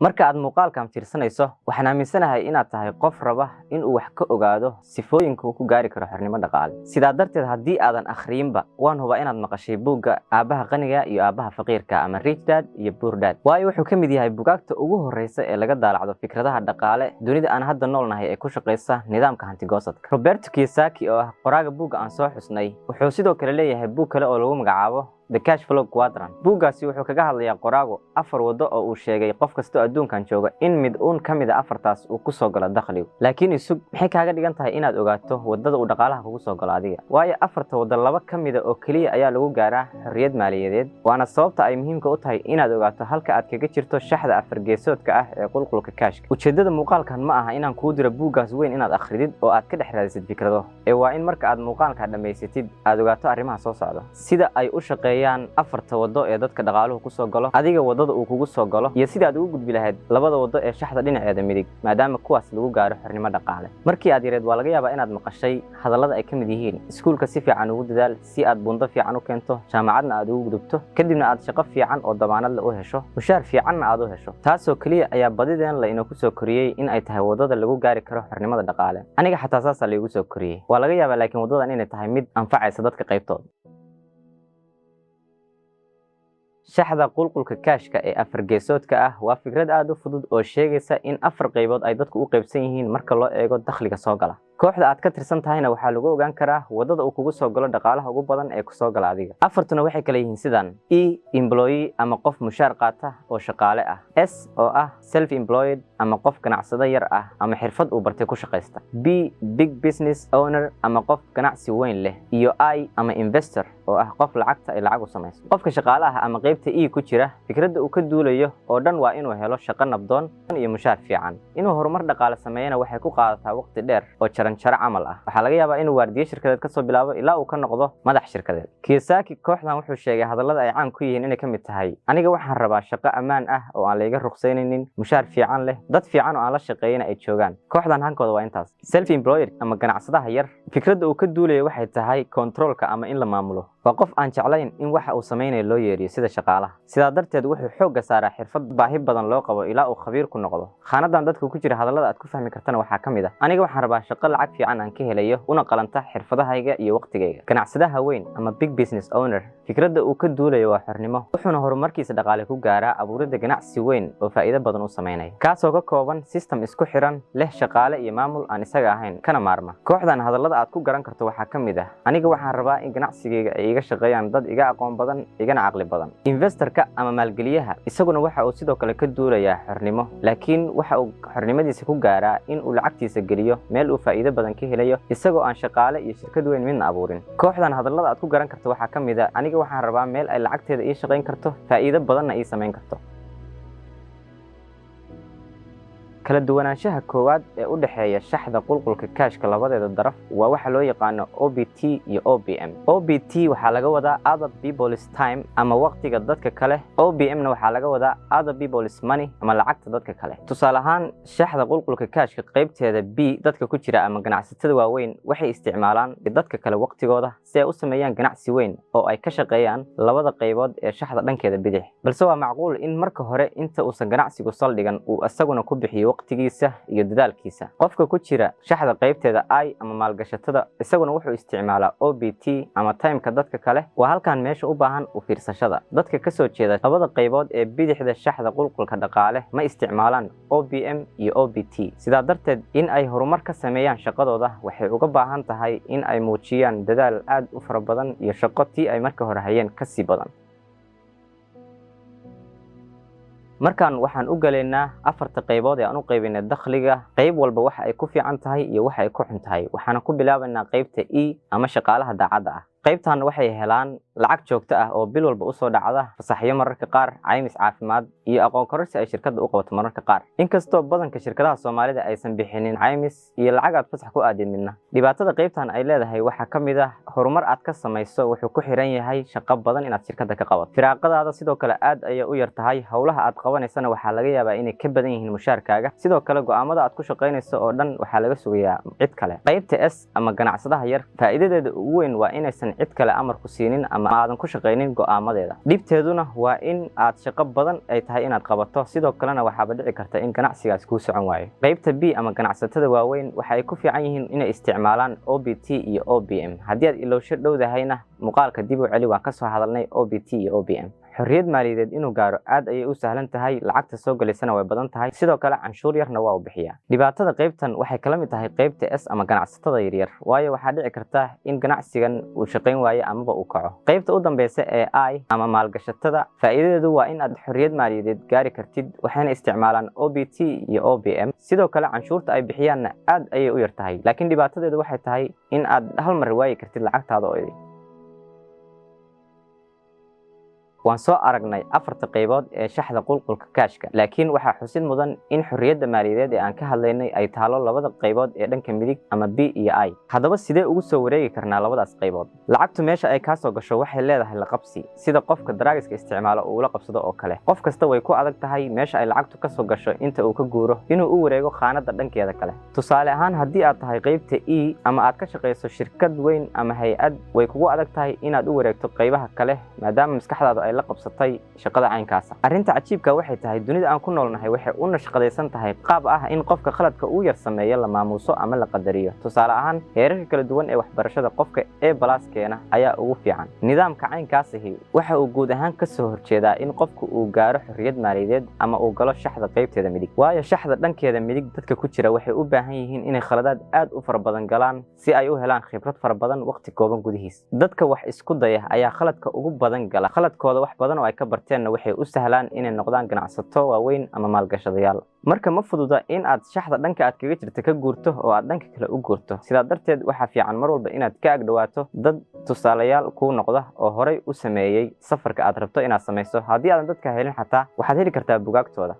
marka aad muuqaalkan fiirsanayso waxaan aaminsanahay inaad tahay qof raba in uu wax ka ogaado sifooyinka uu ku gaari karo xornimo dhaqaale sidaa darteed haddii aadan akhriinba waan hubaa inaad maqashay buugga aabaha qaniga iyo aabaha faqiirka ama Rich Dad iyo Poor Dad waayo wuxuu ka mid yahay buugaagta ugu horeysa ee laga daalacdo fikradaha dhaqaale dunida aan hadda noolnahay ee ku shaqeysa nidaamka hanti-goosadka. Robert Kiyosaki oo ah qoraaga buugga aan soo xusnay wuxuu sidoo kale leeyahay buug kale oo lagu magacaabo The Cash Flow Quadrant. buuggaasi wuxuu kaga hadlayaa qoraagu 4 wado oo uu sheegay qof kasta oo adduunkan jooga in mid ka mid ah afartaas uu ku soo galo dakhliga. Laakiin isug maxay kaaga dhigan tahay inaad ogaato wadada uu dhaqaalaha kugu soo galo adiga? Waayo afarta wado laba ka mid ah oo kaliya ayaa lagu gaaraa xorriyad maaliyadeed. Waana sababta ay muhiimka u tahay inaad ogaato halka aad kaga jirto shaxda afar geesoodka ah ee qulqulka kaashka. Ujeedada muuqaalkan ma aha inaan kuu diro buuggaas weyn inaad akhridid oo aad ka dhex raadisid fikrado. Waa in marka aad muuqaalka dhamaysatid aad ogaato arrimaha soo socda. Sida ay u shaqeeyaan afarta wado ee dadka dhaqaaluhu ku soo galo, adiga wadada uu kugu soo galo, iyo sida aad ugu gudbi lahayd labada wado ee shaxda dhinaceeda midig maadaama kuwaas lagu gaaro xornimo dhaqaale. Markii aad yareed waa laga yaabaa inaad maqashay hadallada ay ka mid yihiin iskuulka si fiican ugu dadaal si aad buundo fiican u keento, jaamacadna aad ugu gudubto, kadibna aad shaqo fiican oo damaanad leh u hesho, mushaar fiicanna aad u hesho. Taasoo kaliya ayaa badideen la inoo ku soo koriyay in ay tahay wadada lagu gaari karo xornimada dhaqaale. Aniga xataa saas la igu soo koriyay. Waa laga yaabaa laakiin wadadan inay tahay mid anfacaysa dadka qaybtooda. shaxda qulqulka kaashka ee afar geesoodka ah waa fikrad aad u fudud oo sheegaysa in afar qaybood ay dadku u qaybsan yihiin marka loo eego dakhliga soo gala. kooxda aad ka tirsan tahayna waxaa lagu ogaan karaa wadada uu kugu soo galo dhaqaalaha ugu badan ee ku soo gala adiga. afartuna waxay kala yihiin sidan: E employee ama qof mushaar qaata oo shaqaale ah, S oo ah self employed ama qof ganacsade yar ah ama xirfad uu bartay ku shaqeysta, B big business owner ama qof ganacsi weyn leh, iyo I ama investor oo ah qof lacagta ay lacag u samayso. qofka shaqaalaha ama qaybta E ku jira fikradda uu ka duulayo oo dhan waa inuu helo shaqo nabdoon iyo mushaar fiican. inuu horumar dhaqaale sameeyana waxay ku qaadataa waqti dheer oo jaran camal ah. waxaa laga yaabaa inuu waardiye shirkadeed ka soo bilaabo ilaa uu ka noqdo madax shirkadeed. Kiyosaki kooxdan wuxuu sheegay hadallada ay caan ku yihiin inay ka mid tahay: aniga waxaan rabaa shaqo ammaan ah oo aan la iga ruqsaynaynin, mushaar fiican leh, dad fiican oo aan la shaqeeyana ay joogaan. kooxdan hankooda waa intaas. self employed ama ganacsadaha yar fikradda uu ka duulayo waxay tahay controlka ama in la maamulo. waa qof aan jeclayn in waxa uu sameynayo loo yeeriyo sida shaqaalaha. sidaa darteed wuxuu xoogga saaraa xirfad baahi badan loo qabo ilaa uu khabiir ku noqdo. khaanadan dadka ku jira hadallada aad ku fahmi kartana waxaa ka mid ah: aniga waxaan rabaa shaqo lacag fiican aan ka helayo una qalanta xirfadahayga iyo waqtigayga. ganacsadaha weyn ama big business owner fikradda uu ka duulayo waa xornimo, wuxuuna horumarkiisa dhaqaale ku gaaraa abuuridda ganacsi weyn oo faa'iido badan u sameynaya, kaasoo ka kooban system isku xiran, leh shaqaale iyo maamul aan isaga ahayn, kana maarma. kooxdan hadallada aad ku garan karto waxaa ka mid ah: aniga waxaan rabaa in ganacsigayga ay iga shaqeeyaan dad iga aqoon badan igana caqli badan. investorka ama maalgeliyaha isaguna waxa uu sidoo kale ka duulayaa xornimo, laakiin waxa uu xornimadiisa ku gaaraa in uu lacagtiisa geliyo meel uu faa'iido badan ka helayo isagoo aan shaqaale iyo shirkad weyn midna abuurin. kooxdan hadallada aad ku garan karto waxaa ka mid ah: aniga waxaan rabaa meel ay lacagteeda ii shaqayn karto, faa'iido badanna ii samayn karto. kala duwanaanshaha koowaad ee u dhaxeeya shaxda qulqulka kaashka labadeeda daraf waa waxa loo yaqaano OBT iyo OBM. OBT waxaa laga wadaa other people's time ama waqtiga dadka kale. OBM na waxaa laga wadaa other people's money ama lacagta dadka kale. tusaale ahaan, shaxda qulqulka kaashka qaybteeda B dadka ku jira ama ganacsatada waaweyn waxay isticmaalaan dadka kale waqtigooda si ay u sameeyaan ganacsi weyn oo ay ka shaqeeyaan labada qaybood ee shaxda dhankeeda bidix. balse waa macquul in marka hore inta uusan ganacsigu saldhigan uu isaguna ku bixiyo waqtigiisa iyo dadaalkiisa. qofka ku jira shaxda qaybteeda I ama maalgashatada isaguna wuxuu isticmaalaa OBT ama timeka dadka kale. waa halkan meesha u baahan u fiirsashada. dadka ka soo jeeda labada qaybood ee bidixda shaxda qulqulka dhaqaale ma isticmaalaan OBM iyo OBT. sidaa darteed in ay horumar ka sameeyaan shaqadooda waxay uga baahan tahay in ay muujiyaan dadaal aad u fara badan iyo shaqo tii ay marka hore hayeen ka sii badan. markaan waxaan u galaynaa afarta qaybood ee aan u qaybinay dakhliga. qayb walba waxa ay ku fiican tahay iyo waxa ay ku xun tahay. waxaana ku bilaabaynaa qaybta E ama shaqaalaha daacadda ah. qaybtan waxay helaan lacag joogto ah oo bil walba u soo dhacda, fasaxyo mararka qaar, caymis caafimaad iyo aqoon kororsi ay shirkadda u qabato mararka qaar. inkastoo badanka shirkadaha Soomaalida aysan bixinin caymis iyo lacag aad fasax ku aadin midna. dhibaatada qaybtan ay leedahay waxaa ka mid ah horumar aad ka samayso wuxuu ku xiran yahay shaqo badan inaad shirkadda ka qabato. firaaqadaada sidoo kale aad ayay u yar tahay. howlaha aad qabanaysana waxaa laga yaabaa inay ka badan yihiin mushaarkaaga. sidoo kale go'aamada aad ku shaqaynayso oo dhan waxaa laga sugayaa cid kale. qaybta S ama ganacsadaha yar faa'iidadeeda ugu weyn waa inaysan aysan cid kale amar ku siinin ama aadan ku shaqaynin go'aamadeeda. Dhibteeduna waa in aad shaqo badan ay tahay inaad qabato, sidoo kalena waxaaba dhici karta in ganacsigaas kuu socon waayo. Qaybta B ama ganacsatada waaweyn waxay ku fiican yihiin inay isticmaalaan OBT iyo OBM. haddii aad ilowsho dhowdahayna muuqaalka dib u celi waan ka soo hadalnay OBT iyo OBM. xorriyad maaliyadeed inuu gaaro aad ayay u sahlan tahay, lacagta soo galaysana way badan tahay, sidoo kale canshuur yarna waa u bixiyaa. dhibaatada qaybtan waxay kala mid tahay qaybta S ama ganacsatada yaryar, waayo waxaa dhici karta in ganacsigan uu shaqayn waayo amaba uu kaco. qaybta u dambeysa ee I ama maalgashatada, faa'iidadeedu waa in aad xorriyad maaliyadeed gaari kartid, waxayna isticmaalaan OBT iyo OBM. sidoo kale canshuurta ay bixiyaanna aad ayay u yar tahay, laakiin dhibaatadeedu waxay tahay in aad hal mar waayi kartid lacagtaada oo idin. waan soo aragnay afarta qaybood ee shaxda qulqulka kaashka, laakiin waxaa xusid mudan in xorriyadda maaliyadeed ee aan ka hadlaynay ay taalo labada qaybood ee dhanka midig ama B iyo I. haddaba sidee ugu soo wareegi karnaa labadaas qaybood? lacagtu meesha ay ka soo gasho waxay leedahay la qabsi, sida qofka daraagiska isticmaalo uu la qabsado oo kale. qof kasta way ku adag tahay meesha ay lacagtu ka soo gasho inta uu ka guuro inuu u wareego qaanada dhankeeda kale. tusaale ahaan, haddii aad tahay qaybta E ama aad ka shaqayso shirkad weyn ama hay-ad, way kugu adag tahay inaad u wareegto qaybaha kale maadaama maskaxdaadu la qabsatay shaqada caynkaas. arrinta cajiibka waxay tahay dunida aan ku noolnahay waxay u nashqadaysan tahay qaab ah in qofka khaladka uu yar sameeyo la maamuuso ama la qadariyo. tusaale ahaan, heerarka kala duwan ee waxbarashada qofka A+ keena ayaa ugu fiican. nidaamka caynkaasihi waxa uu guud ahaan ka soo horjeedaa in qofku uu gaaro xorriyad maaliyadeed ama uu galo shaxda qaybteeda midig, waayo shaxda dhankeeda midig dadka ku jira waxay u baahan yihiin inay khaladaad aad u fara badan galaan si ay u helaan khibrad fara badan waqti kooban gudihiis. dadka wax isku daya ayaa khaladka ugu badan gala, khaladkooda wax badan oo ay ka barteenna waxay u sahlaan inay noqdaan ganacsato waaweyn ama maalgashadayaal. marka ma fududa in aad shaxda dhanka aad kaga jirta ka guurto oo aad dhanka kale u guurto. sidaa darteed waxaa fiican mar walba inaad ka agdhawaato dad tusaalayaal kuu noqda oo horay u sameeyey safarka aad rabto inaad samayso. haddii aadan dadka helin xataa waxaad heli kartaa bugaagtooda.